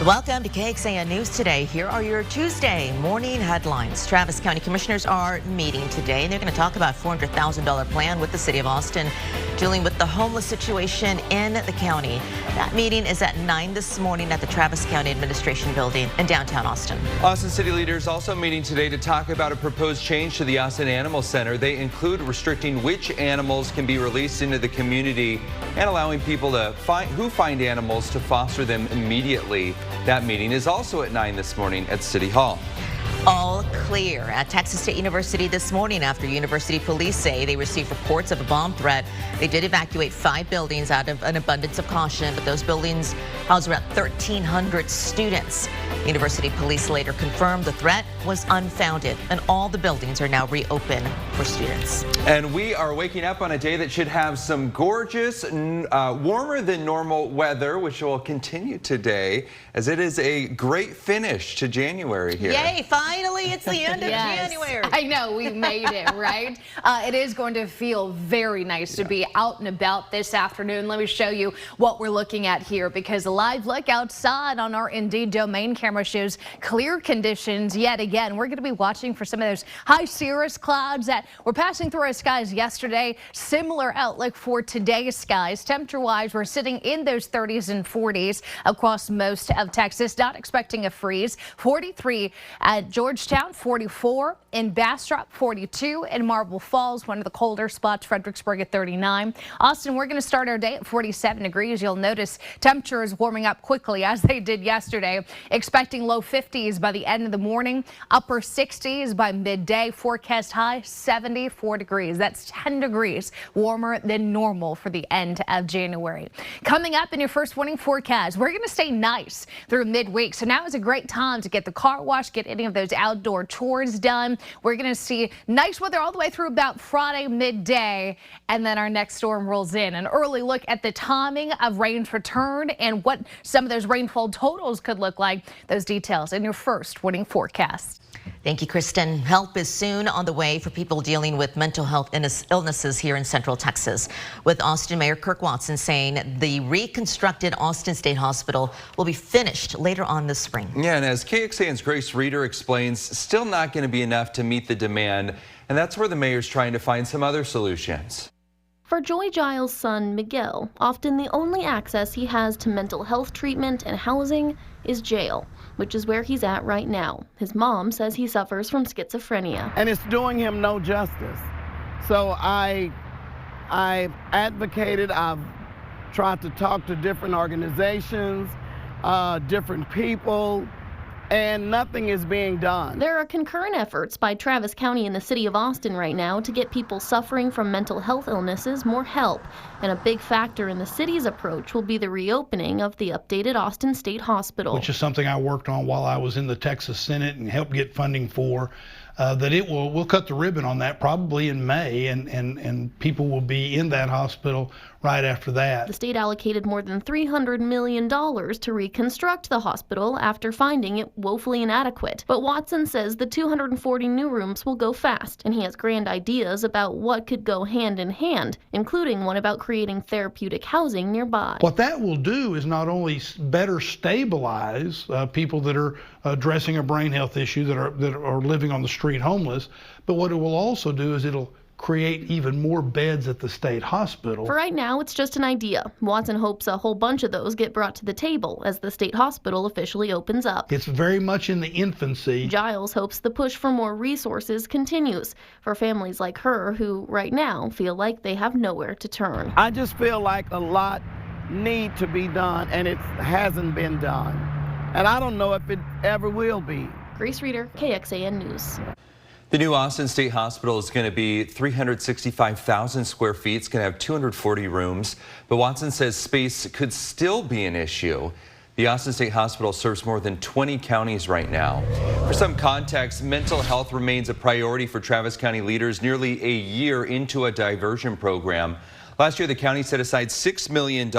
Welcome to KXAN News Today. Here are your Tuesday morning headlines. Travis County Commissioners are meeting today, and they're going to talk about a $400,000 plan with the city of Austin dealing with the homeless situation in the county. That meeting is at 9 this morning at the Travis County Administration Building in downtown Austin. Austin city leaders also meeting today to talk about a proposed change to the Austin Animal Center. They include restricting which animals can be released into the community and allowing people to find animals to foster them immediately. That meeting is also at 9 this morning at City Hall. All clear at Texas State University this morning after university police say they received reports of a bomb threat. They did evacuate 5 buildings out of an abundance of caution, but those buildings house around 1,300 students. University police later confirmed the threat was unfounded and all the buildings are now reopened for students. And we are waking up on a day that should have some gorgeous, warmer than normal weather, which will continue today as it is a great finish to January here. Yay, finally, it's the end of January. I know, we made it, right? It is going to feel very nice to be out and about this afternoon. Let me show you what we're looking at here, because a live look outside on our Indeed domain camera shows clear conditions yet again. We're going to be watching for some of those high cirrus clouds that were passing through our skies yesterday. Similar outlook for today's skies. Temperature-wise, we're sitting in those 30s and 40s across most of Texas. Not expecting a freeze. 43 at Georgetown, 44 in Bastrop, 42 in Marble Falls, one of the colder spots. Fredericksburg at 39. Austin, we're going to start our day at 47 degrees. You'll notice temperatures warming up quickly as they did yesterday. Expecting low 50s by the end of the morning, upper 60s by midday. Forecast high 74 degrees. That's 10 degrees warmer than normal for the end of January. Coming up in your first morning forecast, we're going to stay nice through midweek. So now is a great time to get the car washed, get any of those outdoor chores done. We're going to see nice weather all the way through about Friday midday, and then our next storm rolls in. An early look at the timing of rain's return and what some of those rainfall totals could look like. Those details in your first morning forecast. Thank you, Kristen. Help is soon on the way for people dealing with mental health illnesses here in Central Texas, with Austin Mayor Kirk Watson saying the reconstructed Austin State Hospital will be finished later on this spring. Yeah, and as KXAN's Grace Reader explains, still not going to be enough to meet the demand, and that's where the mayor's trying to find some other solutions. For Joy Giles' son, Miguel, often the only access he has to mental health treatment and housing is jail, which is where he's at right now. His mom says he suffers from schizophrenia. And it's doing him no justice. So I've advocated, I've tried to talk to different organizations, different people, and nothing is being done. There are concurrent efforts by Travis County and the city of Austin right now to get people suffering from mental health illnesses more help. And a big factor in the city's approach will be the reopening of the updated Austin State Hospital. Which is something I worked on while I was in the Texas Senate and helped get funding for. We'll cut the ribbon on that probably in May, and people will be in that hospital right after that. The state allocated more than $300 million to reconstruct the hospital after finding it woefully inadequate. But Watson says the 240 new rooms will go fast, and he has grand ideas about what could go hand in hand, including one about creating therapeutic housing nearby. What that will do is not only better stabilize people that are addressing a brain health issue that are living on the street homeless, but what it will also do is it'll create even more beds at the state hospital. For right now, it's just an idea. Watson hopes a whole bunch of those get brought to the table as the state hospital officially opens up. It's very much in the infancy. Giles hopes the push for more resources continues for families like her who right now feel like they have nowhere to turn. I just feel like a lot need to be done, and it hasn't been done. And I don't know if it ever will be. Grace Reader, KXAN News. The new Austin State Hospital is going to be 365,000 square feet. It's going to have 240 rooms, but Watson says space could still be an issue. The Austin State Hospital serves more than 20 counties right now. For some context, mental health remains a priority for Travis County leaders nearly a year into a diversion program. Last year, the county set aside $6 million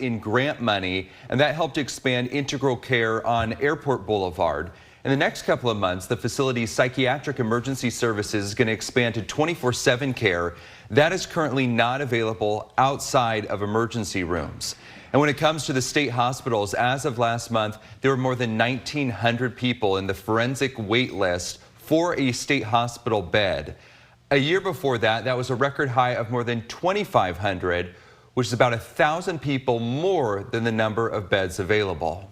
in grant money, and that helped expand integral care on Airport Boulevard. In the next couple of months, the facility's psychiatric emergency services is going to expand to 24/7 care. That is currently not available outside of emergency rooms. And when it comes to the state hospitals, as of last month, there were more than 1,900 people in the forensic wait list for a state hospital bed. A year before that, that was a record high of more than 2,500, which is about 1,000 people more than the number of beds available.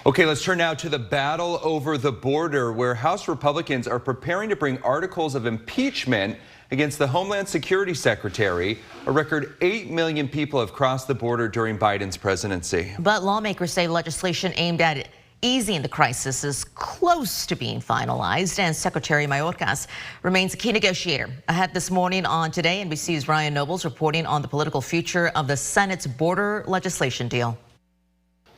Okay, let's turn now to the battle over the border, where House Republicans are preparing to bring articles of impeachment against the Homeland Security Secretary. A record 8 million people have crossed the border during Biden's presidency. But lawmakers say legislation aimed at easing the crisis is close to being finalized, and Secretary Mayorkas remains a key negotiator. Ahead this morning on Today, NBC's Ryan Nobles reporting on the political future of the Senate's border legislation deal.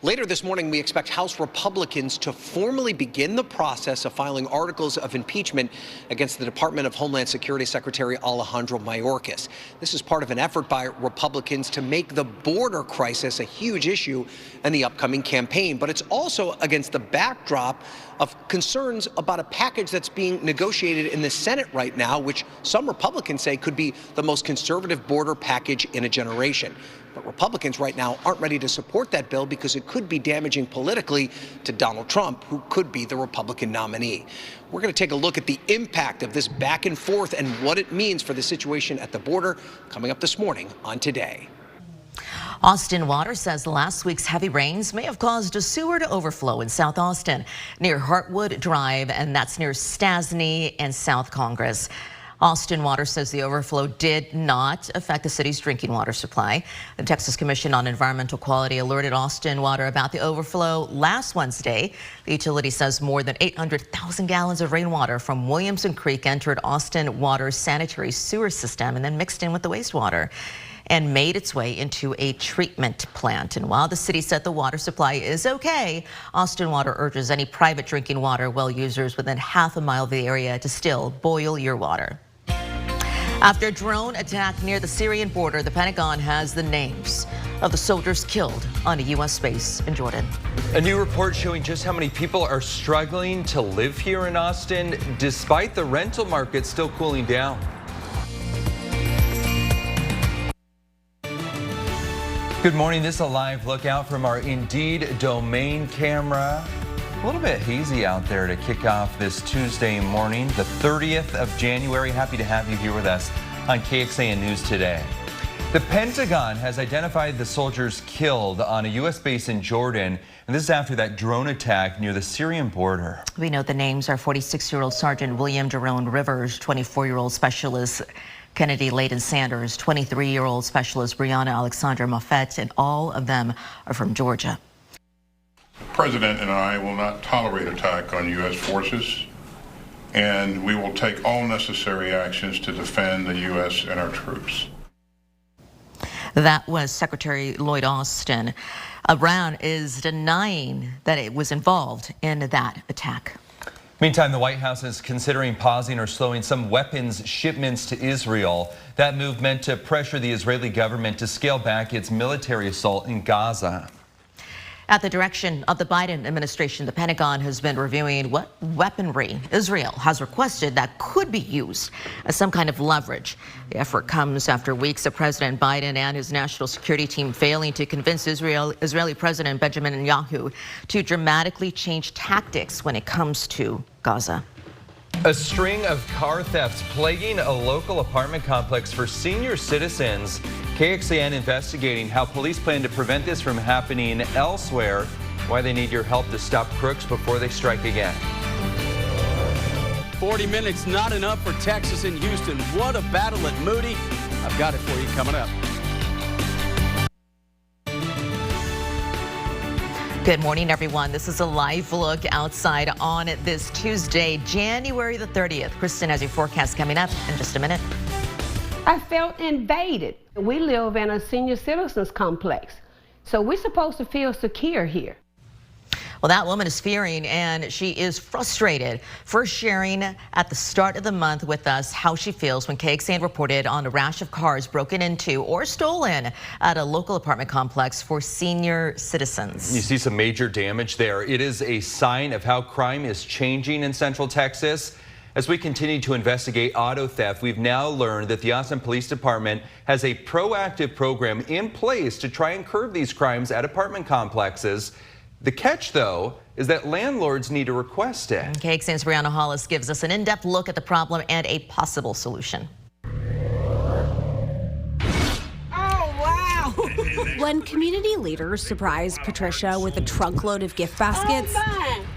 Later this morning, we expect House Republicans to formally begin the process of filing articles of impeachment against the Department of Homeland Security Secretary Alejandro Mayorkas. This is part of an effort by Republicans to make the border crisis a huge issue in the upcoming campaign. But it's also against the backdrop of concerns about a package that's being negotiated in the Senate right now, which some Republicans say could be the most conservative border package in a generation. But Republicans right now aren't ready to support that bill because it could be damaging politically to Donald Trump, who could be the Republican nominee. We're going to take a look at the impact of this back and forth and what it means for the situation at the border coming up this morning on Today. Austin Water says last week's heavy rains may have caused a sewer to overflow in South Austin near Hartwood Drive, and that's near Stasny and South Congress. Austin Water says the overflow did not affect the city's drinking water supply. The Texas Commission on Environmental Quality alerted Austin Water about the overflow last Wednesday. The utility says more than 800,000 gallons of rainwater from Williamson Creek entered Austin Water's sanitary sewer system and then mixed in with the wastewater and made its way into a treatment plant. And while the city said the water supply is okay, Austin Water urges any private drinking water well users within half a mile of the area to still boil your water. After a drone attack near the Syrian border, the Pentagon has the names of the soldiers killed on a U.S. base in Jordan. A new report showing just how many people are struggling to live here in Austin, despite the rental market still cooling down. Good morning. This is a live look out from our Indeed domain camera. A little bit hazy out there to kick off this Tuesday morning, the 30th of January. Happy to have you here with us on KXAN News Today. The Pentagon has identified the soldiers killed on a U.S. base in Jordan, and this is after that drone attack near the Syrian border. We know the names are 46-year-old Sergeant William Jerome Rivers, 24-year-old Specialist Kennedy Layden Sanders, 23-year-old Specialist Brianna Alexandra Moffett, and all of them are from Georgia. The President and I will not tolerate attack on U.S. forces, and we will take all necessary actions to defend the U.S. and our troops. That was Secretary Lloyd Austin. Iran is denying that it was involved in that attack. Meantime, the White House is considering pausing or slowing some weapons shipments to Israel. That move meant to pressure the Israeli government to scale back its military assault in Gaza. At the direction of the Biden administration, the Pentagon has been reviewing what weaponry Israel has requested that could be used as some kind of leverage. The effort comes after weeks of President Biden and his national security team failing to convince Israeli President Benjamin Netanyahu to dramatically change tactics when it comes to Gaza. A string of car thefts plaguing a local apartment complex for senior citizens. KXAN investigating how police plan to prevent this from happening elsewhere, why they need your help to stop crooks before they strike again. 40 minutes not enough for Texas and Houston. What a battle at Moody. I've got it for you coming up. Good morning, everyone. This is a live look outside on this Tuesday, January the 30th. Kristen has your forecast coming up in just a minute. I felt invaded. We live in a senior citizens complex, so we're supposed to feel secure here. Well, that woman is fearing and she is frustrated. First sharing at the start of the month with us how she feels when KXAN reported on a rash of cars broken into or stolen at a local apartment complex for senior citizens. You see some major damage there. It is a sign of how crime is changing in Central Texas. As we continue to investigate auto theft, we've now learned that the Austin Police Department has a proactive program in place to try and curb these crimes at apartment complexes. The catch, though, is that landlords need to request it. KXAN's Brianna Hollis gives us an in-depth look at the problem and a possible solution. When community leaders surprised Patricia with a trunkload of gift baskets,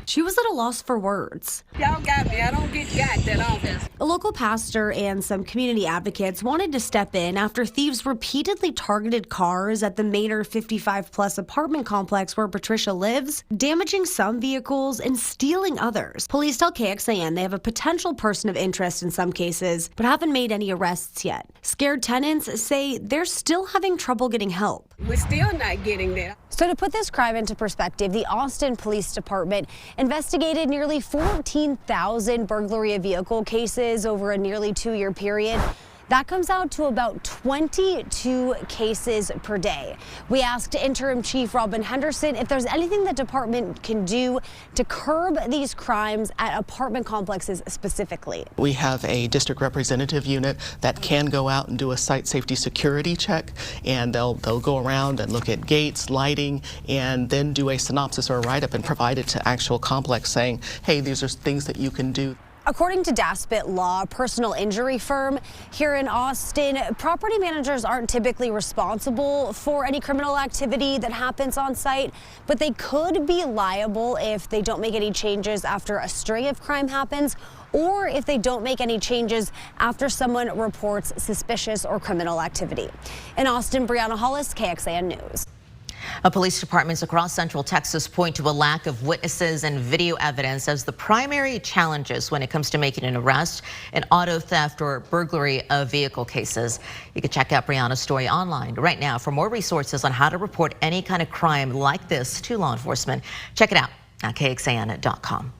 she was at a loss for words. Y'all got me. I don't get got that often. A local pastor and some community advocates wanted to step in after thieves repeatedly targeted cars at the Maynard 55-plus apartment complex where Patricia lives, damaging some vehicles and stealing others. Police tell KXAN they have a potential person of interest in some cases, but haven't made any arrests yet. Scared tenants say they're still having trouble getting help. We're still not getting there. So to put this crime into perspective, the Austin Police Department investigated nearly 14,000 burglary of vehicle cases over a nearly 2-year period. That comes out to about 22 cases per day. We asked Interim Chief Robin Henderson if there's anything the department can do to curb these crimes at apartment complexes specifically. We have a district representative unit that can go out and do a site safety security check, and they'll go around and look at gates, lighting, and then do a synopsis or a write-up and provide it to actual complex saying, hey, these are things that you can do. According to Daspit Law, a personal injury firm here in Austin, property managers aren't typically responsible for any criminal activity that happens on site, but they could be liable if they don't make any changes after a string of crime happens, or if they don't make any changes after someone reports suspicious or criminal activity. In Austin, Brianna Hollis, KXAN News. Police departments across Central Texas point to a lack of witnesses and video evidence as the primary challenges when it comes to making an arrest in auto theft or burglary of vehicle cases. You can check out Brianna's story online right now for more resources on how to report any kind of crime like this to law enforcement. Check it out at KXAN.com.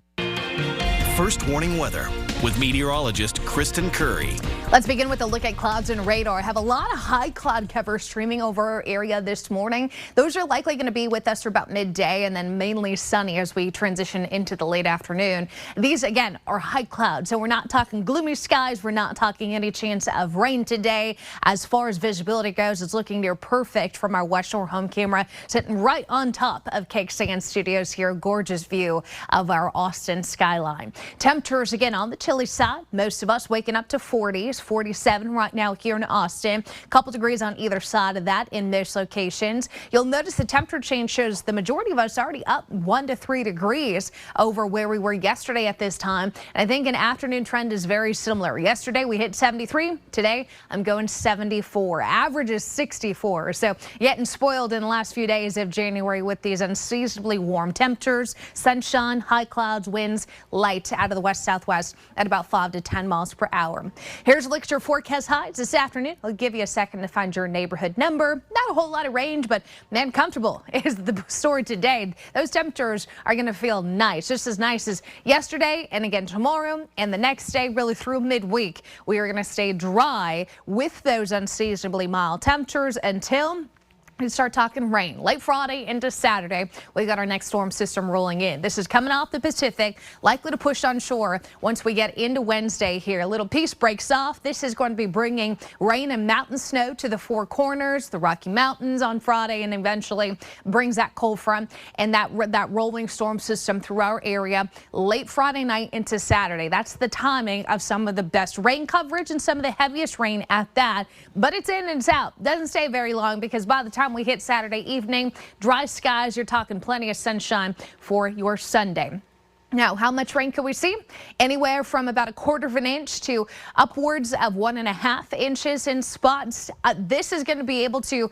First warning weather with meteorologist Kristen Curry. Let's begin with a look at clouds and radar. I have a lot of high cloud cover streaming over our area this morning. Those are likely going to be with us for about midday and then mainly sunny as we transition into the late afternoon. These again are high clouds, so we're not talking gloomy skies. We're not talking any chance of rain today. As far as visibility goes, it's looking near perfect from our West Shore home camera, sitting right on top of KXAN studios here. Gorgeous view of our Austin skyline. Temperatures again on the chilly side. Most of us waking up to 40s, 47 right now here in Austin. A couple degrees on either side of that in most locations. You'll notice the temperature change shows the majority of us already up 1 to 3 degrees over where we were yesterday at this time. And I think an afternoon trend is very similar. Yesterday we hit 73. Today I'm going 74. Average is 64. So getting spoiled in the last few days of January with these unseasonably warm temperatures, sunshine, high clouds, winds light out of the west-southwest at about 5 to 10 miles per hour. Here's a look at your forecast highs this afternoon. I'll give you a second to find your neighborhood number. Not a whole lot of range, but man, comfortable is the story today. Those temperatures are going to feel nice, just as nice as yesterday and again tomorrow and the next day, really through midweek. We are going to stay dry with those unseasonably mild temperatures until we start talking rain late Friday into Saturday. We got our next storm system rolling in. This is coming off the Pacific, likely to push on shore once we get into Wednesday here. A little piece breaks off. This is going to be bringing rain and mountain snow to the Four Corners, the Rocky Mountains on Friday, and eventually brings that cold front and that rolling storm system through our area late Friday night into Saturday. That's the timing of some of the best rain coverage and some of the heaviest rain at that. But it's in and it's out. Doesn't stay very long because by the time we hit Saturday evening, dry skies, you're talking plenty of sunshine for your Sunday. Now, how much rain could we see? Anywhere from about 1/4 of an inch to upwards of 1.5 inches in spots. This is going to be able to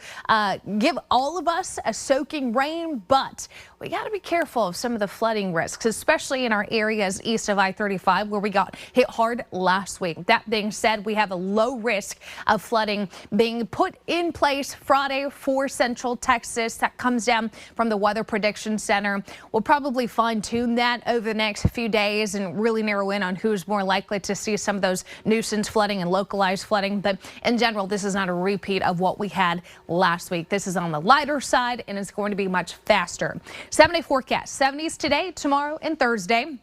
give all of us a soaking rain, but we got to be careful of some of the flooding risks, especially in our areas east of I-35 where we got hit hard last week. That being said, we have a low risk of flooding being put in place Friday for Central Texas. That comes down from the Weather Prediction Center. We'll probably fine-tune that over the next few days and really narrow in on who's more likely to see some of those nuisance flooding and localized flooding. But in general, this is not a repeat of what we had last week. This is on the lighter side and it's going to be much faster. 7-day forecast, 70s today, tomorrow, and Thursday.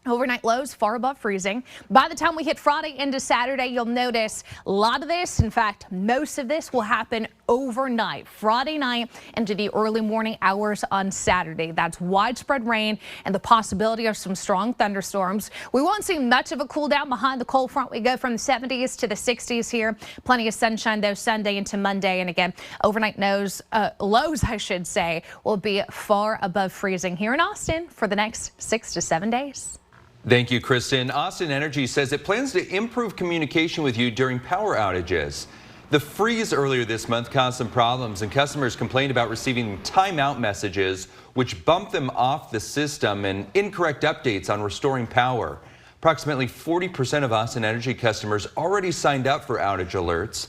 Overnight lows far above freezing. By the time we hit Friday into Saturday, you'll notice a lot of this, in fact, most of this will happen overnight, Friday night into the early morning hours on Saturday. That's widespread rain and the possibility of some strong thunderstorms. We won't see much of a cool down behind the cold front. We go from the 70s to the 60s here. Plenty of sunshine, though, Sunday into Monday. And again, overnight lows, I should say, will be far above freezing here in Austin for the next 6 to 7 days. Thank you, Kristen. Austin Energy says it plans to improve communication with you during power outages. The freeze earlier this month caused some problems, and customers complained about receiving timeout messages, which bumped them off the system, and incorrect updates on restoring power. Approximately 40% of Austin Energy customers already signed up for outage alerts.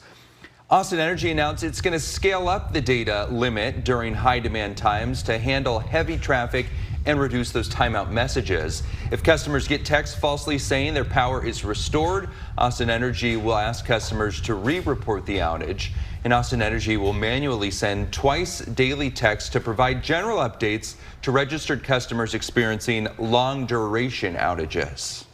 Austin Energy announced it's going to scale up the data limit during high demand times to handle heavy traffic and reduce those timeout messages. If customers get texts falsely saying their power is restored, Austin Energy will ask customers to re-report the outage. And Austin Energy will manually send twice daily texts to provide general updates to registered customers experiencing long duration outages.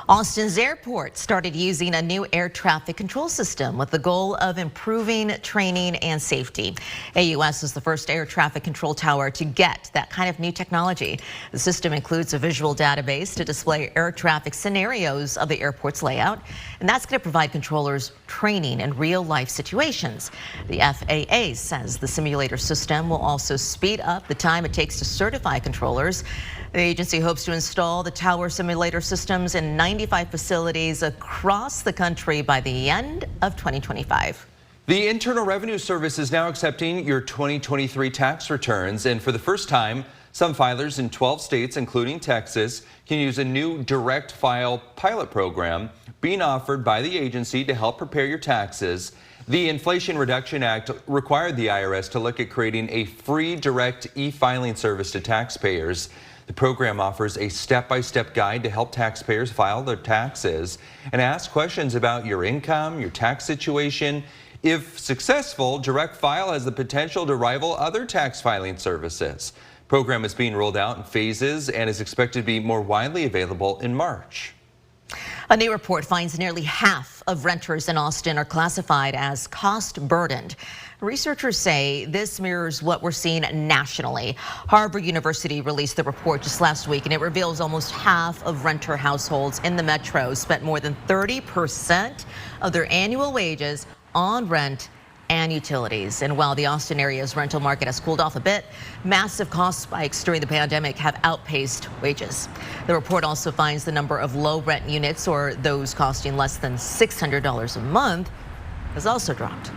Austin's airport started using a new air traffic control system with the goal of improving training and safety. AUS is the first air traffic control tower to get that kind of new technology. The system includes a visual database to display air traffic scenarios of the airport's layout, and that's going to provide controllers training in real-life situations. The FAA says the simulator system will also speed up the time it takes to certify controllers. The agency hopes to install the tower simulator systems in 95 facilities across the country by the end of 2025. The Internal Revenue Service is now accepting your 2023 tax returns, and for the first time, some filers in 12 states, including Texas, can use a new direct file pilot program being offered by the agency to help prepare your taxes. The Inflation Reduction Act required the IRS to look at creating a free direct e-filing service to taxpayers. The program offers a step-by-step guide to help taxpayers file their taxes and ask questions about your income, your tax situation. If successful, Direct File has the potential to rival other tax filing services. The program is being rolled out in phases and is expected to be more widely available in March. A new report finds nearly half of renters in Austin are classified as cost-burdened. Researchers say this mirrors what we're seeing nationally. Harvard University released the report just last week, and it reveals almost half of renter households in the metro spent more than 30% of their annual wages on rent and utilities. And while the Austin area's rental market has cooled off a bit, massive cost spikes during the pandemic have outpaced wages. The report also finds the number of low rent units, or those costing less than $600 a month, has also dropped.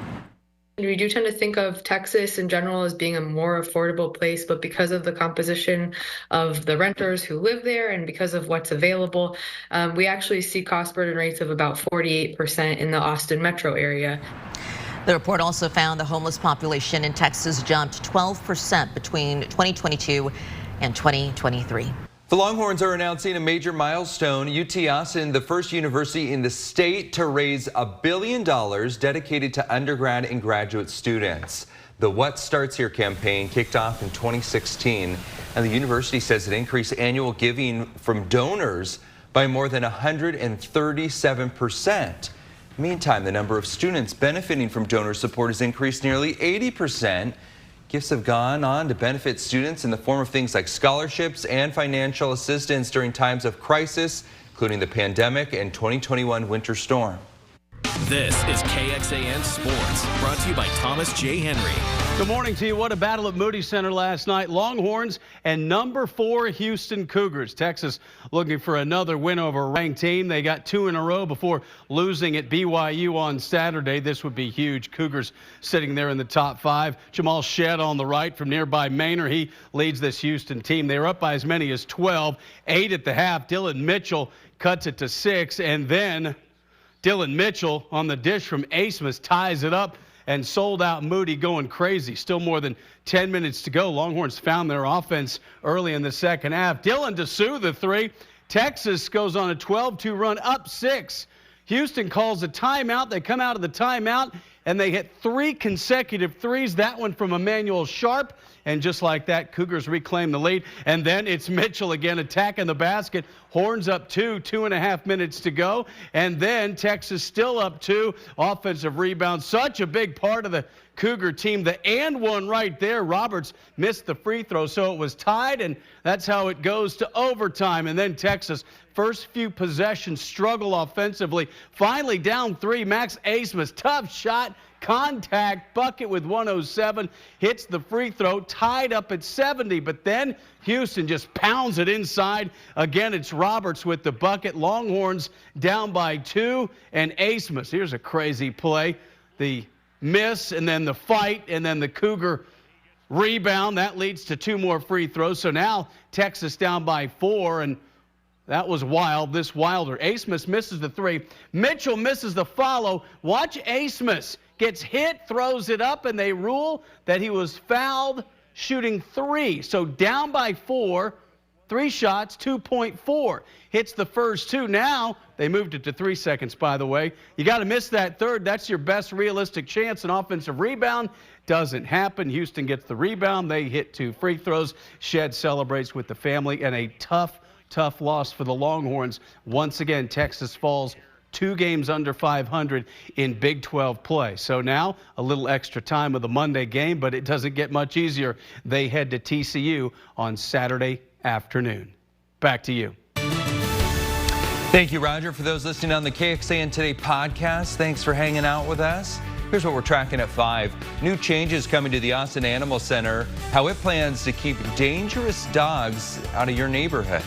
We do tend to think of Texas in general as being a more affordable place, but because of the composition of the renters who live there and because of what's available, we actually see cost burden rates of about 48% in the Austin metro area. The report also found the homeless population in Texas jumped 12% between 2022 and 2023. The Longhorns are announcing a major milestone. UT Austin, the first university in the state to raise $1 billion dedicated to undergrad and graduate students. The What Starts Here campaign kicked off in 2016, and the university says it increased annual giving from donors by more than 137%. Meantime, the number of students benefiting from donor support has increased nearly 80%. Gifts have gone on to benefit students in the form of things like scholarships and financial assistance during times of crisis, including the pandemic and 2021 winter storm. This is KXAN Sports, brought to you by Thomas J. Henry. Good morning to you. What a battle at Moody Center last night. Longhorns and number 4 Houston Cougars. Texas looking for another win over a ranked team. They got 2 in a row before losing at BYU on Saturday. This would be huge. Cougars sitting there in the top 5. Jamal Shedd on the right from nearby Manor. He leads this Houston team. They were up by as many as 12. 8 at the half. Dylan Mitchell cuts it to 6. And then Dylan Mitchell on the dish from Asmus ties it up. And sold out Moody going crazy. Still more than 10 minutes to go. Longhorns found their offense early in the second half. Dylan DeSue, the 3. Texas goes on a 12-2 run, up 6. Houston calls a timeout. They come out of the timeout, and they hit 3 consecutive threes. That one from Emmanuel Sharp. And just like that, Cougars reclaim the lead. And then it's Mitchell again attacking the basket. Horns up 2.5 minutes to go. And then Texas still up 2. Offensive rebound. Such a big part of the Cougar team. The and one right there. Roberts missed the free throw, so it was tied, and that's how it goes to overtime. And then Texas, first few possessions, struggle offensively. Finally down 3. Max Asmus, tough shot. Contact, bucket with 107, hits the free throw, tied up at 70, but then Houston just pounds it inside. Again, it's Roberts with the bucket. Longhorns down by 2, and Asmus, here's a crazy play. The miss, and then the fight, and then the Cougar rebound. That leads to 2 more free throws. So now Texas down by 4, and that was wild. This wilder. Asmus misses the 3. Mitchell misses the follow. Watch Asmus. Gets hit, throws it up, and they rule that he was fouled shooting 3. So down by 4, 3 shots, 2.4. Hits the first 2. Now they moved it to 3 seconds, by the way. You got to miss that third. That's your best realistic chance. An offensive rebound doesn't happen. Houston gets the rebound. They hit 2 free throws. Shedd celebrates with the family, and a tough loss for the Longhorns. Once again, Texas falls 2 games under 500 in Big 12 play. So now a little extra time with the Monday game, but it doesn't get much easier. They head to TCU on Saturday afternoon. Back to you. Thank you, Roger. For those listening on the KXAN Today podcast, thanks for hanging out with us. Here's what we're tracking at 5. New changes coming to the Austin Animal Center, how it plans to keep dangerous dogs out of your neighborhood.